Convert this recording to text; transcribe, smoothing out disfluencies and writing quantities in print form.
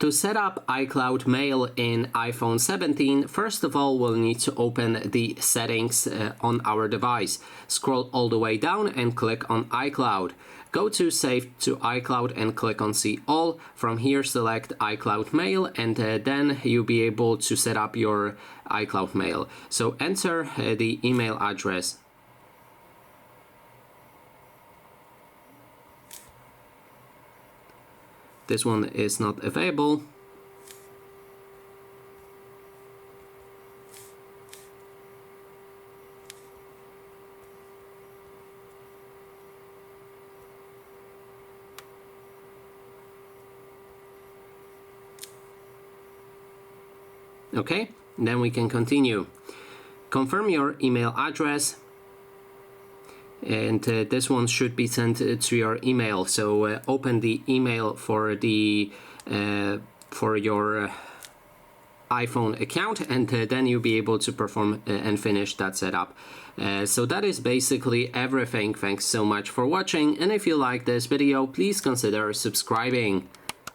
To set up iCloud Mail in iPhone 17, first of all, we'll need to open the settings on our device. Scroll all the way down and click on iCloud. Go to Save to iCloud and click on See All. From here, select iCloud Mail, and then you'll be able to set up your iCloud Mail. So enter the email address. This one is not available. Okay, then we can continue. Confirm your email address. And this one should be sent to your email. So open the email for the for your iPhone account, and then you'll be able to perform and finish that setup. So that is basically everything. Thanks so much for watching, and if you like this video, please consider subscribing.